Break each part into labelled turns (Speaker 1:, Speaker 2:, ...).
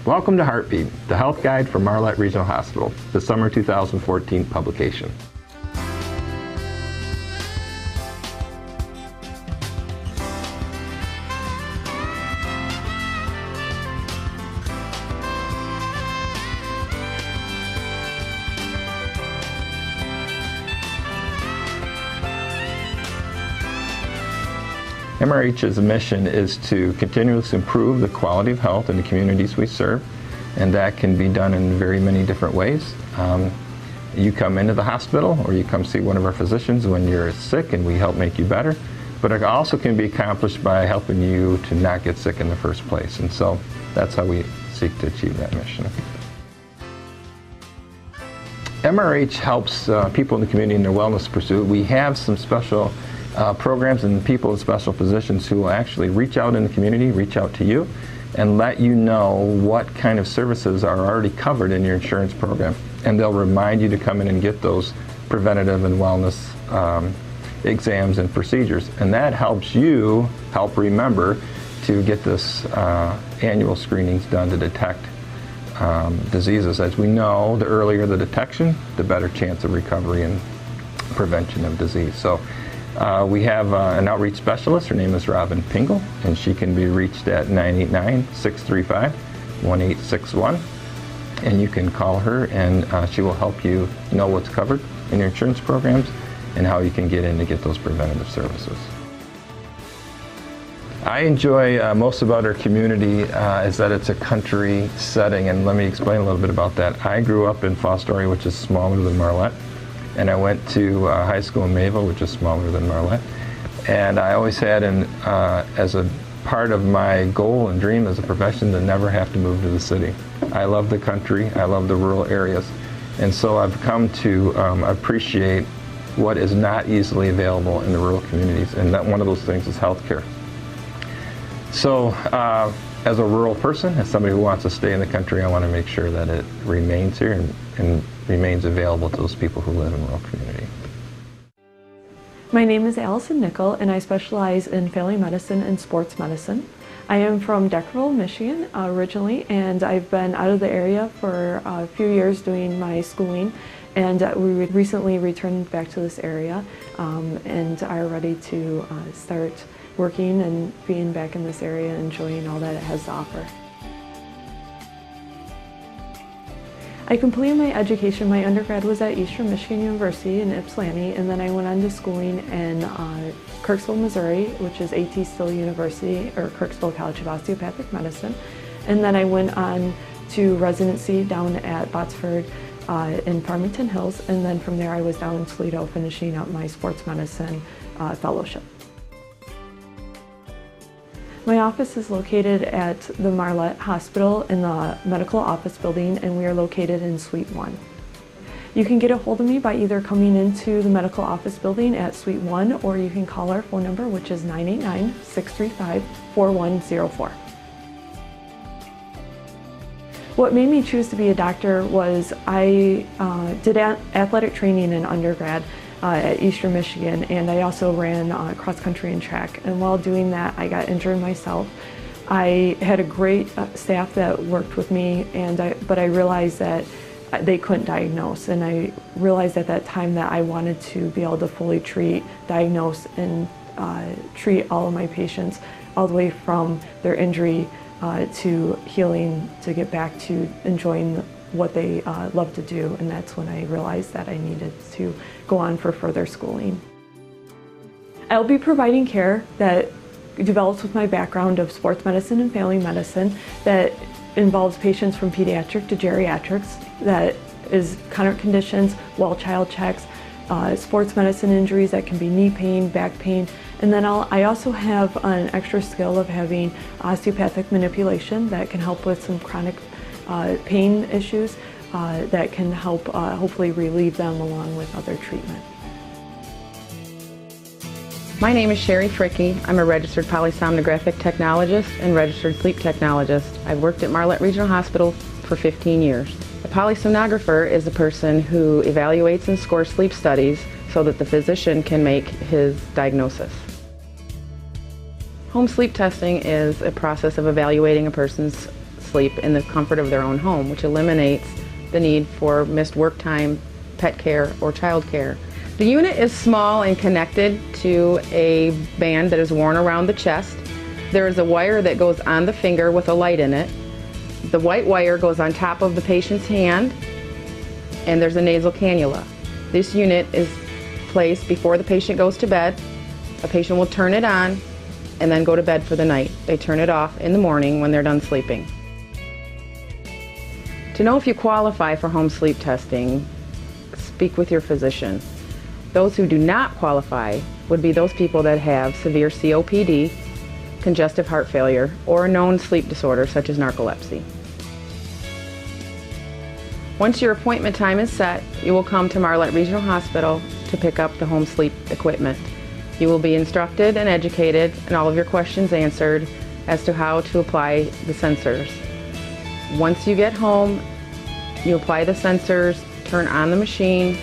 Speaker 1: Welcome to Heartbeat, the health guide for Marlette Regional Hospital, the summer 2014 publication. MRH's mission is to continuously improve the quality of health in the communities we serve, and that can be done in very many different ways. You come into the hospital or you come see one of our physicians when you're sick and we help make you better, but it also can be accomplished by helping you to not get sick in the first place, and so that's how we seek to achieve that mission. MRH helps people in the community in their wellness pursuit. We have some special programs and people with special positions who will actually reach out in the community, reach out to you, and let you know what kind of services are already covered in your insurance program. And they'll remind you to come in and get those preventative and wellness exams and procedures. And that helps you remember to get this annual screenings done to detect diseases. As we know, the earlier the detection, the better chance of recovery and prevention of disease. So we have an outreach specialist. Her name is Robin Pingle, and she can be reached at 989-635-1861. And you can call her, and she will help you know what's covered in your insurance programs and how you can get in to get those preventative services. I enjoy most about our community is that it's a country setting, and let me explain a little bit about that. I grew up in Fostoria, which is smaller than Marlette. And I went to high school in Mayville, which is smaller than Marlette. And I always had, as a part of my goal and dream as a profession, to never have to move to the city. I love the country, I love the rural areas. And so I've come to appreciate what is not easily available in the rural communities. And that one of those things is healthcare. So as a rural person, as somebody who wants to stay in the country, I want to make sure that it remains here and remains available to those people who live in the rural community.
Speaker 2: My name is Allison Nickel, and I specialize in family medicine and sports medicine. I am from Deckerville, Michigan originally, and I've been out of the area for a few years doing my schooling, and we recently returned back to this area and are ready to start working and being back in this area, enjoying all that it has to offer. I completed my education. My undergrad was at Eastern Michigan University in Ypsilanti, and then I went on to schooling in Kirksville, Missouri, which is A.T. Still University, or Kirksville College of Osteopathic Medicine. And then I went on to residency down at Botsford in Farmington Hills, and then from there I was down in Toledo finishing up my sports medicine fellowship. My office is located at the Marlette Hospital in the medical office building, and we are located in Suite 1. You can get a hold of me by either coming into the medical office building at Suite 1, or you can call our phone number, which is 989-635-4104. What made me choose to be a doctor was I did athletic training in undergrad at Eastern Michigan, and I also ran cross country and track. And while doing that, I got injured myself. I had a great staff that worked with me, but I realized that they couldn't diagnose, and I realized at that time that I wanted to be able to fully treat, diagnose, and treat all of my patients all the way from their injury to healing, to get back to enjoying what they love to do, and that's when I realized that I needed to go on for further schooling. I'll be providing care that develops with my background of sports medicine and family medicine that involves patients from pediatric to geriatrics, that is chronic conditions, well child checks, sports medicine injuries that can be knee pain, back pain, and then I also have an extra skill of having osteopathic manipulation that can help with some chronic pain issues that can help hopefully relieve them along with other treatment.
Speaker 3: My name is Sherry Fricky. I'm a registered polysomnographic technologist and registered sleep technologist. I've worked at Marlette Regional Hospital for 15 years. A polysomnographer is a person who evaluates and scores sleep studies so that the physician can make his diagnosis. Home sleep testing is a process of evaluating a person's sleep in the comfort of their own home, which eliminates the need for missed work time, pet care, or child care. The unit is small and connected to a band that is worn around the chest. There is a wire that goes on the finger with a light in it. The white wire goes on top of the patient's hand, and there's a nasal cannula. This unit is placed before the patient goes to bed. A patient will turn it on and then go to bed for the night. They turn it off in the morning when they're done sleeping. To know if you qualify for home sleep testing, speak with your physician. Those who do not qualify would be those people that have severe COPD, congestive heart failure, or a known sleep disorder such as narcolepsy. Once your appointment time is set, you will come to Marlette Regional Hospital to pick up the home sleep equipment. You will be instructed and educated and all of your questions answered as to how to apply the sensors. Once you get home, you apply the sensors, turn on the machine,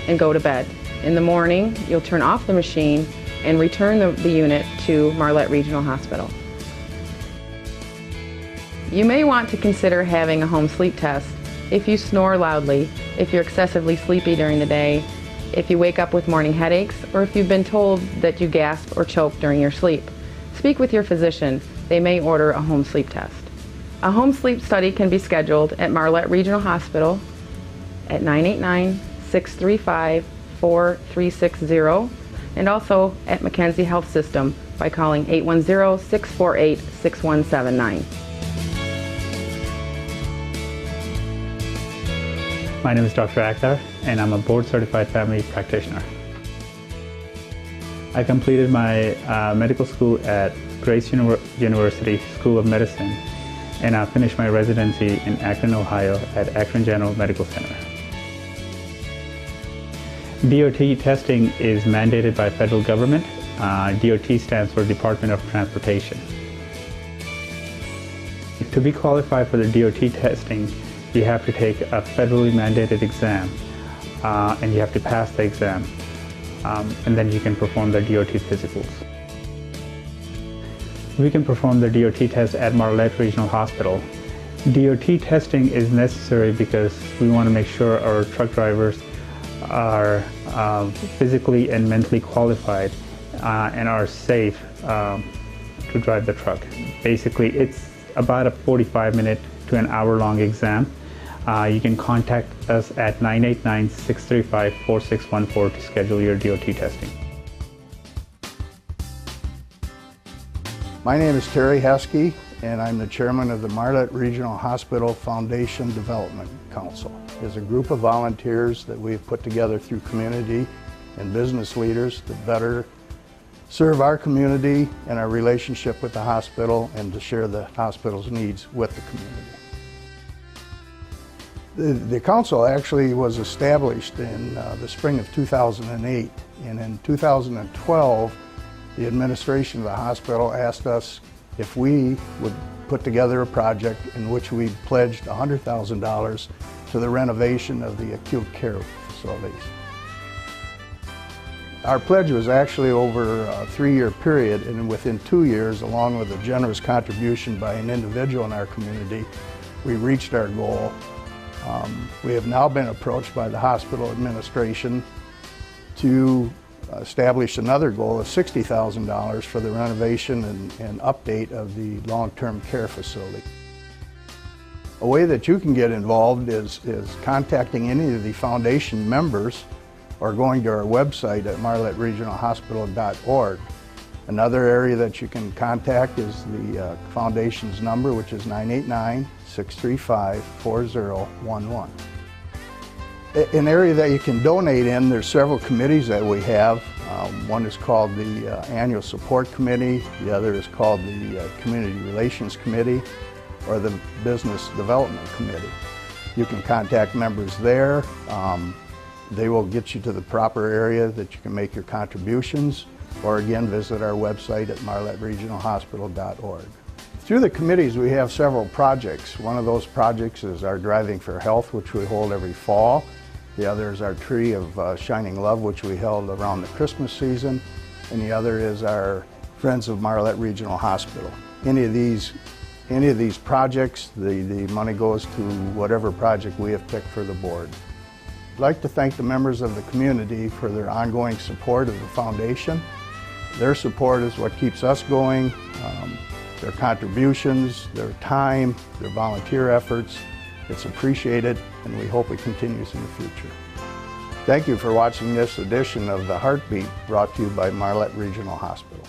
Speaker 3: and go to bed. In the morning, you'll turn off the machine and return the unit to Marlette Regional Hospital. You may want to consider having a home sleep test if you snore loudly, if you're excessively sleepy during the day, if you wake up with morning headaches, or if you've been told that you gasp or choke during your sleep. Speak with your physician. They may order a home sleep test. A home sleep study can be scheduled at Marlette Regional Hospital at 989-635-4360 and also at McKenzie Health System by calling 810-648-6179.
Speaker 4: My name is Dr. Akhtar, and I'm a board-certified family practitioner. I completed my medical school at Grace University School of Medicine, and I finished my residency in Akron, Ohio at Akron General Medical Center. DOT testing is mandated by federal government. DOT stands for Department of Transportation. To be qualified for the DOT testing, you have to take a federally mandated exam, and you have to pass the exam, and then you can perform the DOT physicals. We can perform the DOT test at Marlette Regional Hospital. DOT testing is necessary because we want to make sure our truck drivers are physically and mentally qualified and are safe to drive the truck. Basically, it's about a 45-minute to an hour-long exam. You can contact us at 989-635-4614 to schedule your DOT testing.
Speaker 5: My name is Terry Heskey, and I'm the chairman of the Marlette Regional Hospital Foundation Development Council. It's a group of volunteers that we've put together through community and business leaders to better serve our community and our relationship with the hospital and to share the hospital's needs with the community. The council actually was established in the spring of 2008, and in 2012 the administration of the hospital asked us if we would put together a project in which we pledged $100,000 to the renovation of the acute care facilities. Our pledge was actually over a 3-year period, and within 2 years, along with a generous contribution by an individual in our community, we reached our goal. We have now been approached by the hospital administration to establish another goal of $60,000 for the renovation and update of the long-term care facility. A way that you can get involved is contacting any of the foundation members or going to our website at marletteregionalhospital.org. Another area that you can contact is the foundation's number, which is 989-635-4011. An area that you can donate in, there's several committees that we have. One is called the Annual Support Committee, the other is called the Community Relations Committee, or the Business Development Committee. You can contact members there. They will get you to the proper area that you can make your contributions, or again, visit our website at marletteregionalhospital.org. Through the committees, we have several projects. One of those projects is our Driving for Health, which we hold every fall. The other is our Tree of Shining Love, which we held around the Christmas season. And the other is our Friends of Marlette Regional Hospital. Any of these any of these projects, the money goes to whatever project we have picked for the board. I'd like to thank the members of the community for their ongoing support of the foundation. Their support is what keeps us going. Their contributions, their time, their volunteer efforts, it's appreciated, and we hope it continues in the future. Thank you for watching this edition of The Heartbeat, brought to you by Marlette Regional Hospital.